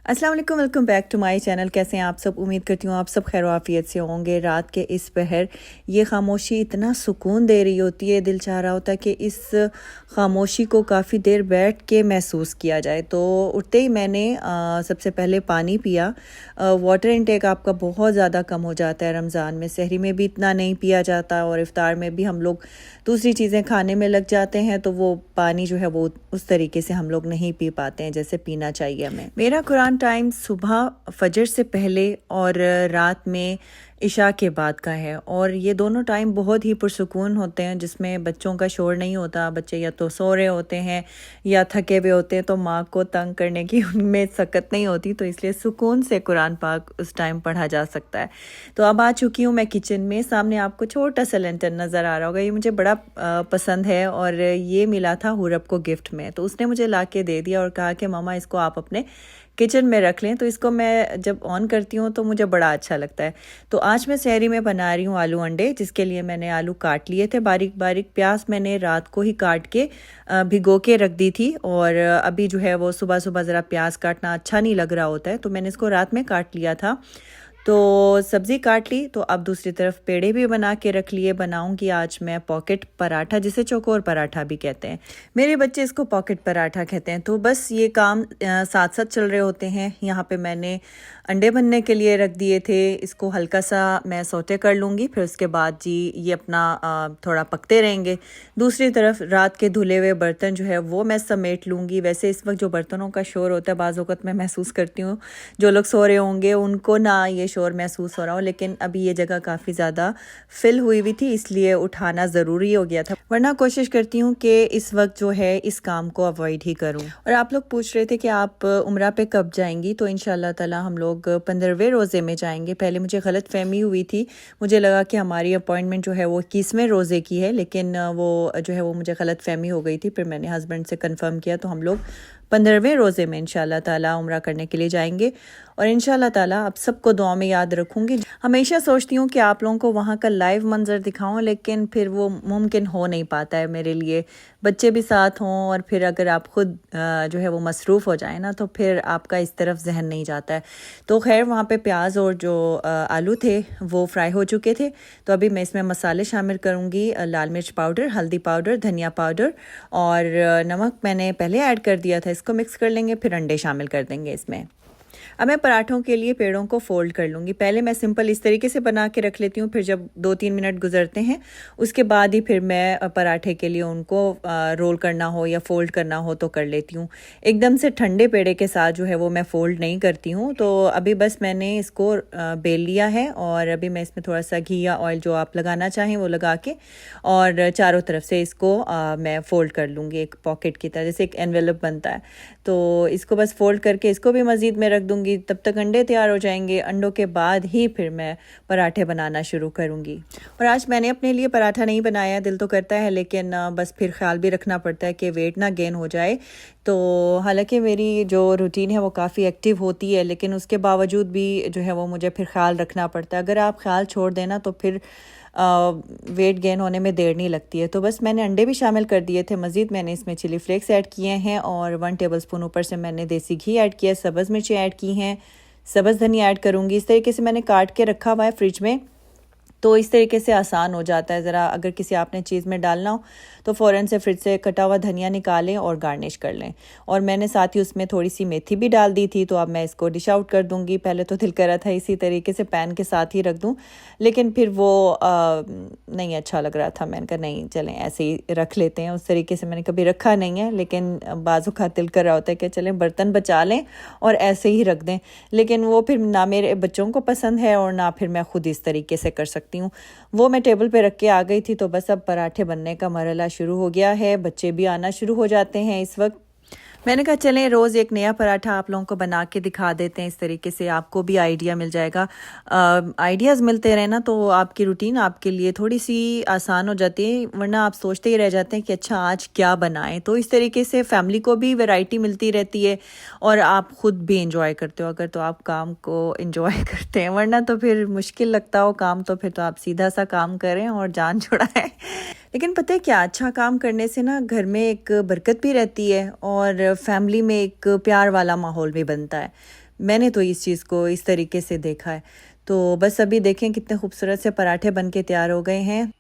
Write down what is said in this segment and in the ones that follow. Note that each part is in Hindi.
अस्सलाम वालेकुम, welcome back to my channel. कैसे हैं आप सब? उम्मीद करती हूँ आप सब खैर आफियत से होंगे। रात के इस पहर ये खामोशी इतना सुकून दे रही होती है, दिल चाह रहा होता है कि इस खामोशी को काफ़ी देर बैठ के महसूस किया जाए। तो उठते ही मैंने सबसे पहले पानी पिया। वाटर इनटेक आपका बहुत ज़्यादा कम हो जाता है रमज़ान में। सहरी में भी इतना नहीं पिया जाता और इफ्तार में भी हम लोग दूसरी चीज़ें खाने में लग जाते हैं, तो वो पानी जो है वो उस तरीके से हम लोग नहीं पी पाते हैं जैसे पीना चाहिए हमें। मेरा कुरान टाइम सुबह फजर से पहले और रात में इशा के बाद का है, और ये दोनों टाइम बहुत ही पुरसुकून होते हैं जिसमें बच्चों का शोर नहीं होता। बच्चे या तो सो रहे होते हैं या थके हुए होते हैं, तो माँ को तंग करने की उनमें सकत नहीं होती, तो इसलिए सुकून से कुरान पाक उस टाइम पढ़ा जा सकता है। तो अब आ चुकी हूँ मैं किचन में। सामने आपको छोटा सा लेंटन नज़र आ रहा होगा। ये मुझे बड़ा पसंद है और ये मिला था हुरब को गिफ्ट में, तो उसने मुझे ला के दे दिया और कहा कि मामा इसको आप अपने किचन में रख लें। तो इसको मैं जब ऑन करती हूँ तो मुझे बड़ा अच्छा लगता है। तो आज मैं सहरी में बना रही हूँ आलू अंडे, जिसके लिए मैंने आलू काट लिए थे बारीक बारीक। प्याज मैंने रात को ही काट के भिगो के रख दी थी, और अभी जो है वो सुबह सुबह ज़रा प्याज काटना अच्छा नहीं लग रहा होता है, तो मैंने इसको रात में काट लिया था। तो सब्ज़ी काट ली, तो अब दूसरी तरफ पेड़े भी बना के रख लिए। बनाऊंगी आज मैं पॉकेट पराठा, जिसे चौकोर पराठा भी कहते हैं। मेरे बच्चे इसको पॉकेट पराठा कहते हैं। तो बस ये काम साथ साथ चल रहे होते हैं। यहाँ पे मैंने अंडे बनने के लिए रख दिए थे। इसको हल्का सा मैं सोटे कर लूँगी, फिर उसके बाद जी ये अपना थोड़ा पकते रहेंगे। दूसरी तरफ रात के धुले हुए बर्तन जो है वो मैं समेट लूँगी। वैसे इस वक्त जो बर्तनों का शोर होता है, बाज़ औक़त मैं महसूस करती हूँ जो लोग सो रहे होंगे उनको ना ये शोर महसूस हो रहा हो, लेकिन अभी ये जगह काफ़ी ज़्यादा फिल हुई हुई थी, इसलिए उठाना ज़रूरी हो गया था। वरना कोशिश करती हूँ कि इस वक्त जो है इस काम को अवॉइड ही करूँ। और आप लोग पूछ रहे थे कि आप उम्रा पे कब जाएंगी, तो इंशाल्लाह ताला हम लोग 15वें रोज़े में जाएंगे। पहले मुझे गलत फहमी हुई थी, मुझे लगा कि हमारी अपॉइंटमेंट जो है वो 21वें रोज़े की है, लेकिन वो जो है वो मुझे गलत फहमी हो गई थी। फिर मैंने हस्बैंड से कन्फर्म किया, तो हम लोग 15वें रोज़े में इंशाल्लाह ताला उम्रा करने के लिए जाएंगे। और इंशाल्लाह ताला आप सबको दुआ में याद रखूँगी। हमेशा सोचती हूँ कि आप लोगों को वहाँ का लाइव मंज़र दिखाऊँ, लेकिन फिर वो मुमकिन हो नहीं पाता है मेरे लिए। बच्चे भी साथ हों और फिर अगर आप ख़ुद जो है वो मसरूफ़ हो जाए ना, तो फिर आपका इस तरफ जहन नहीं जाता है। तो खैर वहाँ पे प्याज और जो आलू थे वो फ्राई हो चुके थे। तो अभी मैं इसमें मसाले शामिल करूँगी। लाल मिर्च पाउडर, हल्दी पाउडर, धनिया पाउडर और नमक मैंने पहले ऐड कर दिया था। इसको मिक्स कर लेंगे, फिर अंडे शामिल कर देंगे इसमें। अब मैं पराठों के लिए पेड़ों को फोल्ड कर लूँगी। पहले मैं सिंपल इस तरीके से बना के रख लेती हूँ, फिर जब 2-3 मिनट गुजरते हैं उसके बाद ही फिर मैं पराठे के लिए उनको रोल करना हो या फोल्ड करना हो तो कर लेती हूँ। एकदम से ठंडे पेड़े के साथ जो है वो मैं फ़ोल्ड नहीं करती हूँ। तो अभी बस मैंने इसको बेल लिया है, और अभी मैं इसमें थोड़ा सा घी या ऑयल जो आप लगाना चाहें वो लगा के, और चारों तरफ से इसको मैं फ़ोल्ड कर लूँगी एक पॉकेट की तरह, जैसे एक एनवेलप बनता है। तो इसको बस फोल्ड करके इसको भी मज़ीद में रख दूँगी। तब तक अंडे तैयार हो जाएंगे। अंडों के बाद ही फिर मैं पराठे बनाना शुरू करूँगी। और आज मैंने अपने लिए पराठा नहीं बनाया, दिल तो करता है, लेकिन बस फिर ख्याल भी रखना पड़ता है कि वेट ना गेन हो जाए। तो हालांकि मेरी जो रूटीन है वो काफ़ी एक्टिव होती है, लेकिन उसके बावजूद भी जो है वो मुझे फिर ख्याल रखना पड़ता है। अगर आप ख्याल छोड़ देना तो फिर वेट गेन होने में देर नहीं लगती है। तो बस मैंने अंडे भी शामिल कर दिए थे। मज़ीद मैंने इसमें चिली फ्लेक्स ऐड किए हैं, और 1 टेबलस्पून ऊपर से मैंने देसी घी ऐड किया, सब्ज़ मिर्ची ऐड की हैं, सब्ज़ धनिया ऐड करूँगी। इस तरीके से मैंने काट के रखा हुआ है फ्रिज में, तो इस तरीके से आसान हो जाता है। ज़रा अगर किसी आपने चीज़ में डालना हो तो फ़ौरन से फ्रिज से कटा हुआ धनिया निकालें और गार्निश कर लें। और मैंने साथ ही उसमें थोड़ी सी मेथी भी डाल दी थी, तो अब मैं इसको डिश आउट कर दूँगी। पहले तो दिल कर रहा था इसी तरीके से पैन के साथ ही रख दूँ, लेकिन फिर वो नहीं अच्छा लग रहा था। मैंने कहा नहीं, चलें ऐसे ही रख लेते हैं। उस तरीके से मैंने कभी रखा नहीं है, लेकिन बाज़ू का दिल कर रहा होता है कि चलें बर्तन बचा लें और ऐसे ही रख दें, लेकिन वो फिर ना मेरे बच्चों को पसंद है और ना फिर मैं खुद इस तरीके से कर सकती हूँ। वो मैं टेबल पे रख के आ गई थी। तो बस अब पराठे बनने का मरहला शुरू हो गया है। बच्चे भी आना शुरू हो जाते हैं इस वक्त। मैंने कहा चलें रोज़ एक नया पराठा आप लोगों को बना के दिखा देते हैं, इस तरीके से आपको भी आइडिया मिल जाएगा। आइडियाज़ मिलते रहे ना, तो आपकी रूटीन आपके लिए थोड़ी सी आसान हो जाती है, वरना आप सोचते ही रह जाते हैं कि अच्छा आज क्या बनाएं। तो इस तरीके से फैमिली को भी वैरायटी मिलती रहती है और आप ख़ुद भी इंजॉय करते हो, अगर तो आप काम को इंजॉय करते हैं। वरना तो फिर मुश्किल लगता हो काम, तो फिर तो आप सीधा सा काम करें और जान छुड़ाएं। लेकिन पता है क्या, अच्छा काम करने से ना घर में एक बरकत भी रहती है और फैमिली में एक प्यार वाला माहौल भी बनता है। मैंने तो इस चीज़ को इस तरीके से देखा है। तो बस अभी देखें कितने खूबसूरत से पराठे बन के तैयार हो गए हैं।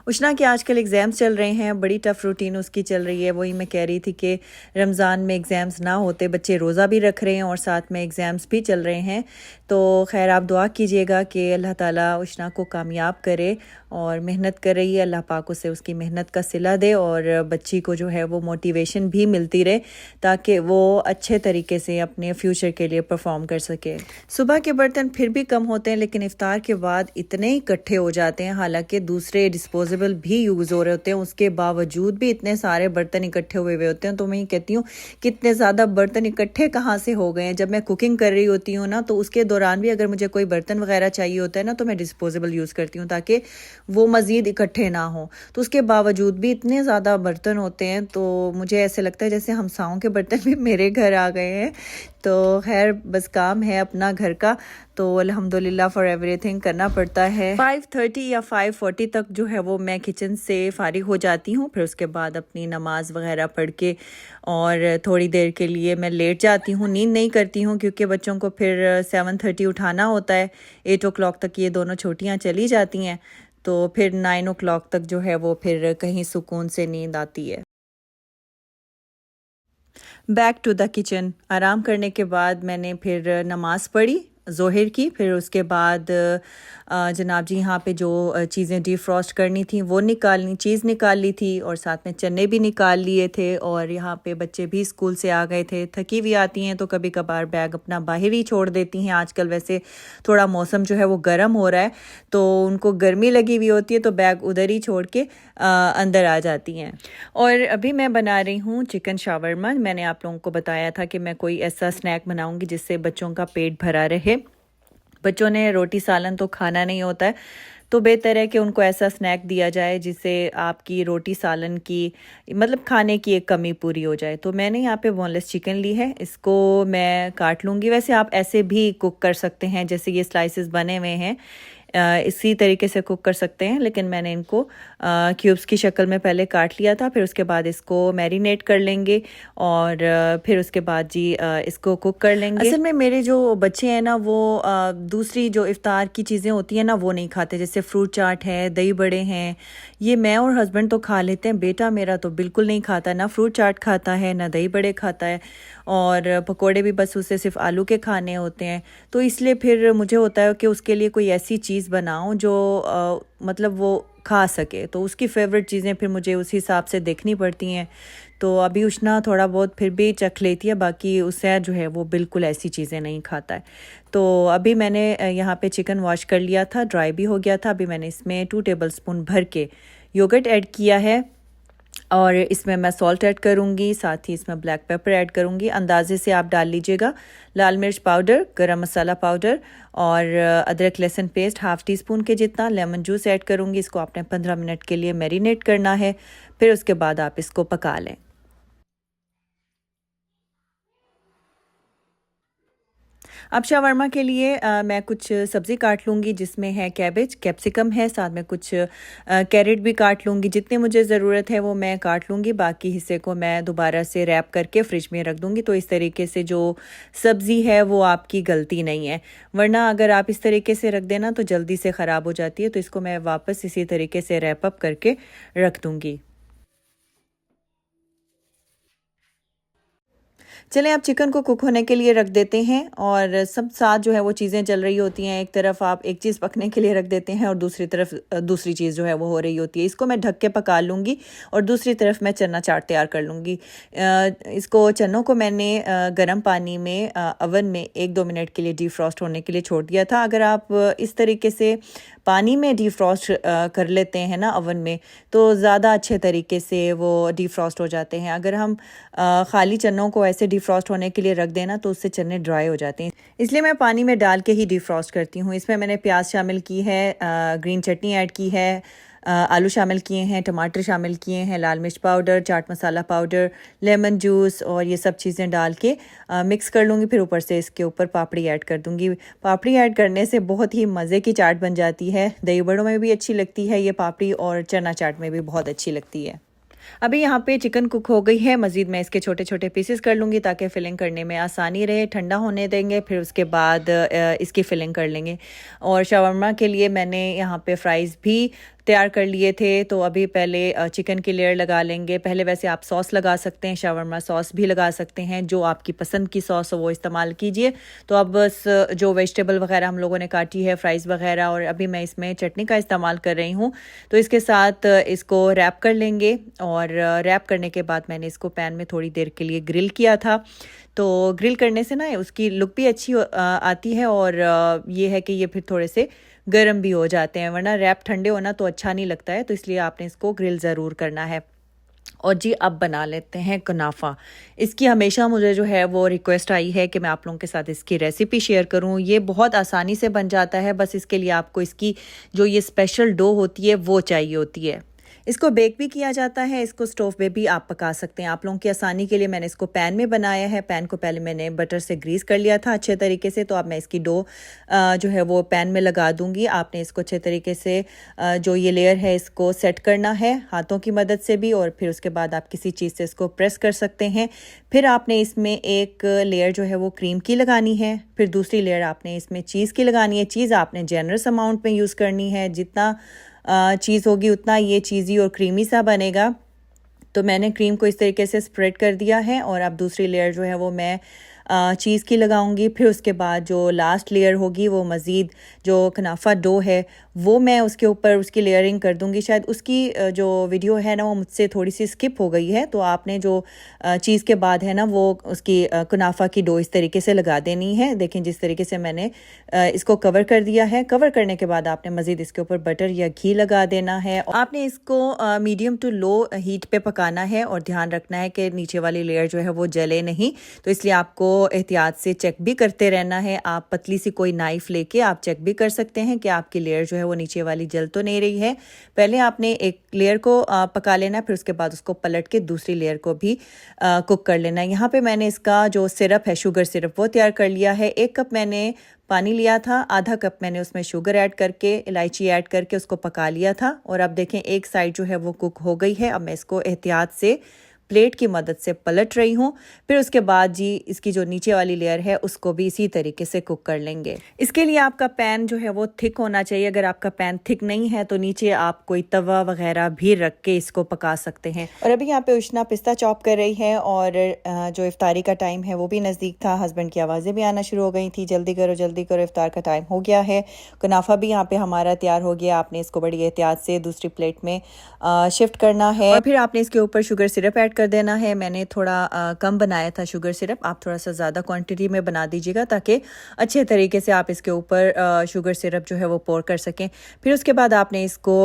उष्णा के आजकल एग्ज़ाम्स चल रहे हैं, बड़ी टफ़ रूटीन उसकी चल रही है। वही मैं कह रही थी कि रमज़ान में एग्ज़ाम्स ना होते बच्चे रोज़ा भी रख रहे हैं और साथ में एग्ज़ाम्स भी चल रहे हैं। तो खैर आप दुआ कीजिएगा कि अल्लाह ताला उष्णा को कामयाब करे और मेहनत कर रही है, अल्लाह पाक उसे उसकी मेहनत का सिला दे और बच्ची को जो है वो मोटिवेशन भी मिलती रहे ताकि वो अच्छे तरीके से अपने फ्यूचर के लिए परफॉर्म कर सके। सुबह के बर्तन फिर भी कम होते हैं, लेकिन इफ्तार के बाद इतने इकट्ठे हो जाते हैं, हालांकि दूसरे डिस्पोजेबल भी यूज़ हो रहे होते हैं, उसके बावजूद भी इतने सारे बर्तन इकट्ठे हुए हुए होते हैं। तो मैं ये कहती हूँ कितने ज़्यादा बर्तन इकट्ठे कहाँ से हो गए हैं। जब मैं कुकिंग कर रही होती हूँ ना, तो उसके दौरान भी अगर मुझे कोई बर्तन वगैरह चाहिए होता है ना, तो मैं डिस्पोजेबल यूज़ करती हूँ ताकि वो मज़ीद इकट्ठे ना हो। तो उसके बावजूद भी इतने ज़्यादा बर्तन होते हैं, तो मुझे ऐसे लगता है जैसे हमसाओं के बर्तन भी मेरे घर आ गए हैं। तो खैर बस काम है अपना घर का, तो अल्हम्दुलिल्लाह फॉर एवरीथिंग करना पड़ता है। 5:30 या 5:40 तक जो है वो मैं किचन से फारिग हो जाती हूँ। फिर उसके बाद अपनी नमाज वगैरह पढ़ के और थोड़ी देर के लिए मैं लेट जाती हूँ, नींद नहीं करती हूँ क्योंकि बच्चों को फिर 7:30 उठाना होता है। 8 o'clock तक ये दोनों छोटियाँ चली जाती हैं, तो फिर 9 o'clock तक जो है वो फिर कहीं सुकून से नींद आती है। Back to the kitchen. आराम करने के बाद मैंने फिर नमाज़ पढ़ी ज़ोहर की। फिर उसके बाद जनाब जी यहाँ पे जो चीज़ें डिफ्रॉस्ट करनी थी वो चीज़ निकाल ली थी और साथ में चने भी निकाल लिए थे। और यहाँ पे बच्चे भी स्कूल से आ गए थे, थकी हुई आती हैं तो कभी कभार बैग अपना बाहर ही छोड़ देती हैं। आजकल वैसे थोड़ा मौसम जो है वो गर्म हो रहा है, तो उनको गर्मी लगी हुई होती है, तो बैग उधर ही छोड़ के अंदर आ जाती हैं। और अभी मैं बना रही हूँ चिकन शावरमा। मैंने आप लोगों को बताया था कि मैं कोई ऐसा स्नैक बनाऊँगी जिससे बच्चों का पेट भरा रहे। बच्चों ने रोटी सालन तो खाना नहीं होता है, तो बेहतर है कि उनको ऐसा स्नैक दिया जाए जिससे आपकी रोटी सालन की मतलब खाने की एक कमी पूरी हो जाए। तो मैंने यहाँ पे बोनलेस चिकन ली है, इसको मैं काट लूँगी। वैसे आप ऐसे भी कुक कर सकते हैं, जैसे ये स्लाइसेस बने हुए हैं इसी तरीके से कुक कर सकते हैं, लेकिन मैंने इनको क्यूब्स की शक्ल में पहले काट लिया था। फिर उसके बाद इसको मैरिनेट कर लेंगे और फिर उसके बाद जी इसको कुक कर लेंगे। असल में मेरे जो बच्चे हैं ना वो दूसरी जो इफ्तार की चीज़ें होती हैं ना वो नहीं खाते, जैसे फ्रूट चाट है, दही बड़े हैं, ये मैं और हस्बैंड तो खा लेते हैं। बेटा मेरा तो बिल्कुल नहीं खाता, ना फ्रूट चाट खाता है ना दही बड़े खाता है, और पकोड़े भी बस उसे सिर्फ आलू के खाने होते हैं। तो इसलिए फिर मुझे होता है कि उसके लिए कोई ऐसी चीज़ बनाऊं जो मतलब वो खा सके, तो उसकी फेवरेट चीज़ें फिर मुझे उस हिसाब से देखनी पड़ती हैं। तो अभी उष्णा थोड़ा बहुत फिर भी चख लेती है, बाकी उससे जो है वो बिल्कुल ऐसी चीज़ें नहीं खाता है। तो अभी मैंने यहाँ पे चिकन वॉश कर लिया था, ड्राई भी हो गया था। अभी मैंने इसमें 2 टेबलस्पून भर के योगर्ट ऐड किया है और इसमें मैं सॉल्ट ऐड करूँगी, साथ ही इसमें ब्लैक पेपर ऐड करूँगी। अंदाजे से आप डाल लीजिएगा। लाल मिर्च पाउडर, गरम मसाला पाउडर और अदरक लहसुन पेस्ट हाफ़ टी स्पून के जितना। लेमन जूस ऐड करूँगी। इसको आपने 15 मिनट के लिए मैरिनेट करना है, फिर उसके बाद आप इसको पका लें। अब शावरमा के लिए मैं कुछ सब्ज़ी काट लूँगी, जिसमें है कैबेज, कैप्सिकम है, साथ में कुछ कैरेट भी काट लूँगी। जितनी मुझे ज़रूरत है वो मैं काट लूँगी, बाकी हिस्से को मैं दोबारा से रैप करके फ्रिज में रख दूँगी। तो इस तरीके से जो सब्ज़ी है वो आपकी गलती नहीं है, वरना अगर आप इस तरीके से रख देना तो जल्दी से ख़राब हो जाती है। तो इसको मैं वापस इसी तरीके से रैप अप करके रख दूँगी। चलें अब चिकन को कुक होने के लिए रख देते हैं और सब साथ जो है वो चीज़ें चल रही होती हैं। एक तरफ आप एक चीज़ पकने के लिए रख देते हैं और दूसरी तरफ दूसरी चीज़ जो है वो हो रही होती है। इसको मैं ढक के पका लूँगी और दूसरी तरफ मैं चना चाट तैयार कर लूँगी। इसको चनों को मैंने गर्म पानी में अवन में 1-2 मिनट के लिए डिफ्रॉस्ट होने के लिए छोड़ दिया था। अगर आप इस तरीके से पानी में डिफ्रॉस्ट कर लेते हैं ना अवन में, तो ज़्यादा अच्छे तरीके से वो डिफ्रॉस्ट हो जाते हैं। अगर हम ख़ाली चनों को ऐसे डिफ्रॉस्ट होने के लिए रख देना तो उससे चने ड्राई हो जाते हैं, इसलिए मैं पानी में डाल के ही डिफ्रॉस्ट करती हूँ। इसमें मैंने प्याज शामिल की है, ग्रीन चटनी ऐड की है, आलू शामिल किए हैं, टमाटर शामिल किए हैं, लाल मिर्च powder, chaat masala powder, lemon juice और ये सब चीज़ें डाल के मिक्स कर लूँगी। फिर ऊपर से इसके ऊपर पापड़ी ऐड कर दूँगी। पापड़ी ऐड करने से बहुत ही मज़े की चाट बन जाती है। दही बड़ों में भी अच्छी लगती है ये पापड़ी और चना चाट में भी बहुत अच्छी लगती है। अभी यहाँ पे चिकन कुक हो गई है। मज़ीद मैं इसके छोटे छोटे पीसेस कर लूँगी ताकि फ़िलिंग करने में आसानी रहे। ठंडा होने देंगे, फिर उसके बाद इसकी फ़िलिंग कर लेंगे। और शावरमा के लिए मैंने यहाँ पे फ्राइज़ भी तैयार कर लिए थे। तो अभी पहले चिकन की लेयर लगा लेंगे। पहले वैसे आप सॉस लगा सकते हैं, शावरमा सॉस भी लगा सकते हैं, जो आपकी पसंद की सॉस हो वो इस्तेमाल कीजिए। तो अब बस जो वेजिटेबल वगैरह हम लोगों ने काटी है, फ्राइज़ वगैरह, और अभी मैं इसमें चटनी का इस्तेमाल कर रही हूँ। तो इसके साथ इसको रैप कर लेंगे। और रैप करने के बाद मैंने इसको पैन में थोड़ी देर के लिए ग्रिल किया था। तो ग्रिल करने से ना उसकी लुक भी अच्छी आती है, और ये है कि ये फिर थोड़े से गर्म भी हो जाते हैं, वरना रैप ठंडे होना तो अच्छा नहीं लगता है। तो इसलिए आपने इसको ग्रिल ज़रूर करना है। और जी अब बना लेते हैं कुनाफा। इसकी हमेशा मुझे जो है वो रिक्वेस्ट आई है कि मैं आप लोगों के साथ इसकी रेसिपी शेयर करूं। ये बहुत आसानी से बन जाता है, बस इसके लिए आपको इसकी जो ये स्पेशल डो होती है वो चाहिए होती है। इसको बेक भी किया जाता है, इसको स्टोव पे भी आप पका सकते हैं। आप लोगों की आसानी के लिए मैंने इसको पैन में बनाया है। पैन को पहले मैंने बटर से ग्रीस कर लिया था अच्छे तरीके से। तो अब मैं इसकी डो जो है वो पैन में लगा दूंगी। आपने इसको अच्छे तरीके से जो ये लेयर है इसको सेट करना है हाथों की मदद से भी, और फिर उसके बाद आप किसी चीज़ से इसको प्रेस कर सकते हैं। फिर आपने इसमें एक लेयर जो है वो क्रीम की लगानी है, फिर दूसरी लेयर आपने इसमें चीज़ की लगानी है। चीज़ आपने जेनरस अमाउंट में यूज़ करनी है, जितना चीज़ होगी उतना ये चीज़ी और क्रीमी सा बनेगा। तो मैंने क्रीम को इस तरीके से स्प्रेड कर दिया है, और अब दूसरी लेयर जो है वो मैं चीज़ की लगाऊंगी। फिर उसके बाद जो लास्ट लेयर होगी वो मज़ीद जो कुनाफा डो है वो मैं उसके ऊपर उसकी लेयरिंग कर दूंगी। शायद उसकी जो वीडियो है ना वो मुझसे थोड़ी सी स्किप हो गई है। तो आपने जो चीज़ के बाद है ना वो उसकी कुनाफा की डो इस तरीके से लगा देनी है। देखें जिस तरीके से मैंने इसको कवर कर दिया है। कवर करने के बाद आपने मज़ीद इसके ऊपर बटर या घी लगा देना है। आपने इसको मीडियम टू लो हीट पे पकाना है, और ध्यान रखना है कि नीचे वाली लेयर जो है वो जले नहीं। तो इसलिए आपको एहतियात से चेक भी करते रहना है। आप पतली सी कोई नाइफ लेके आप चेक भी कर सकते हैं कि आपकी लेयर जो है वो नीचे वाली जल तो नहीं रही है। पहले आपने एक लेयर को पका लेना, फिर उसके बाद उसको पलट के दूसरी लेयर को भी कुक कर लेना। यहाँ पे मैंने इसका जो सिरप है, शुगर सिरप, वो तैयार कर लिया है। 1 कप मैंने पानी लिया था, आधा कप मैंने उसमें शुगर ऐड करके, इलायची ऐड करके उसको पका लिया था। और अब देखें एक साइड जो है वो कुक हो गई है। अब मैं इसको एहतियात से प्लेट की मदद से पलट रही हूँ। फिर उसके बाद जी इसकी जो नीचे वाली लेयर है उसको भी इसी तरीके से कुक कर लेंगे। इसके लिए आपका पैन जो है वो थिक होना चाहिए। अगर आपका पैन थिक नहीं है तो नीचे आप कोई तवा वगैरह भी रख के इसको पका सकते हैं। और अभी यहाँ पे उष्णा पिस्ता चॉप कर रही है, और जो इफ्तारी का टाइम है वो भी नज़दीक था। हस्बैंड की आवाज़ें भी आना शुरू हो गई थी, जल्दी करो इफ्तार का टाइम हो गया है। कुनाफा भी यहाँ पे हमारा तैयार हो गया। आपने इसको बड़ी एहतियात से दूसरी प्लेट में शिफ्ट करना है, और फिर आपने इसके ऊपर शुगर सिरप ऐड कर देना है। मैंने थोड़ा कम बनाया था शुगर सिरप, आप थोड़ा सा ज़्यादा क्वांटिटी में बना दीजिएगा ताकि अच्छे तरीके से आप इसके ऊपर शुगर सिरप जो है वो पोर कर सकें। फिर उसके बाद आपने इसको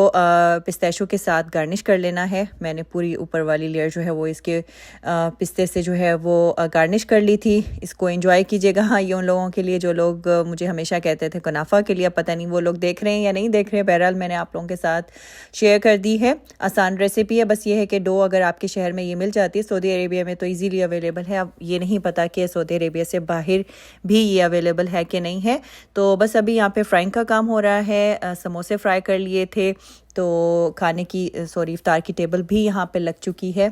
पिस्ताशो के साथ गार्निश कर लेना है। मैंने पूरी ऊपर वाली लेयर जो है वो इसके पिस्ते से जो है वो गार्निश कर ली थी। इसको एंजॉय कीजिएगा। हाँ, ये उन लोगों के लिए जो लोग मुझे हमेशा कहते थे कुनाफा के लिए, पता नहीं वो लोग देख रहे हैं या नहीं देख रहे हैं। बहरहाल मैंने आप लोगों के साथ शेयर कर दी है। आसान रेसिपी है, बस ये है कि डो अगर आपके शहर में ये मिल जाती है, सऊदी अरेबिया में तो इजीली अवेलेबल है। अब ये नहीं पता कि सऊदी अरेबिया से बाहर भी ये अवेलेबल है कि नहीं है। तो बस अभी यहाँ पे फ्राइंग का काम हो रहा है। समोसे फ्राई कर लिए थे, तो खाने की इफ्तार की टेबल भी यहाँ पे लग चुकी है।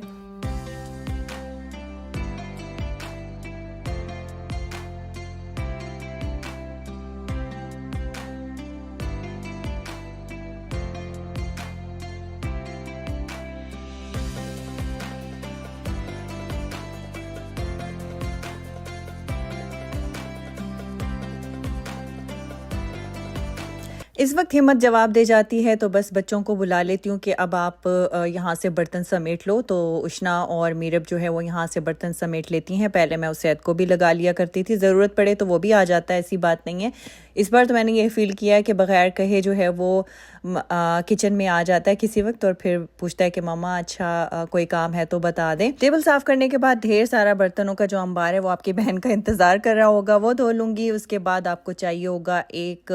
इस वक्त हिम्मत जवाब दे जाती है, तो बस बच्चों को बुला लेती हूँ कि अब आप यहाँ से बर्तन समेट लो। तो उष्णा और मीरब जो है वो यहाँ से बर्तन समेट लेती हैं। पहले मैं उस सैद को भी लगा लिया करती थी, ज़रूरत पड़े तो वो भी आ जाता है, ऐसी बात नहीं है। इस बार तो मैंने ये फ़ील किया है कि बगैर कहे जो है वो किचन में आ जाता है किसी वक्त, और फिर पूछता है कि मम्मा अच्छा कोई काम है तो बता दें। टेबल साफ़ करने के बाद ढेर सारा बर्तनों का जो अंबार है वो आपकी बहन का इंतज़ार कर रहा होगा, वो धो लूँगी। उसके बाद आपको चाहिए होगा 1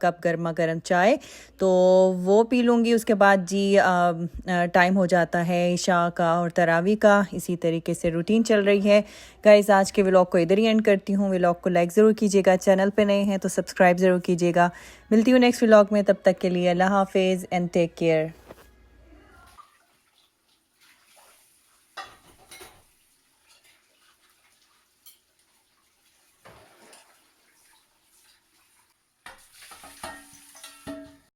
कप गर्मा गर्म चाय, तो वो पी लूँगी। उसके बाद जी टाइम हो जाता है इशा का और तरावी का। इसी तरीके से रूटीन चल रही है। गाइस, आज के व्लॉग को इधर ही एंड करती हूँ। व्लॉग को लाइक ज़रूर कीजिएगा, चैनल पे नए हैं तो सब्सक्राइब ज़रूर कीजिएगा। मिलती हूँ नेक्स्ट व्लॉग में, तब तक के लिए अल्लाह हाफिज़ एंड टेक केयर।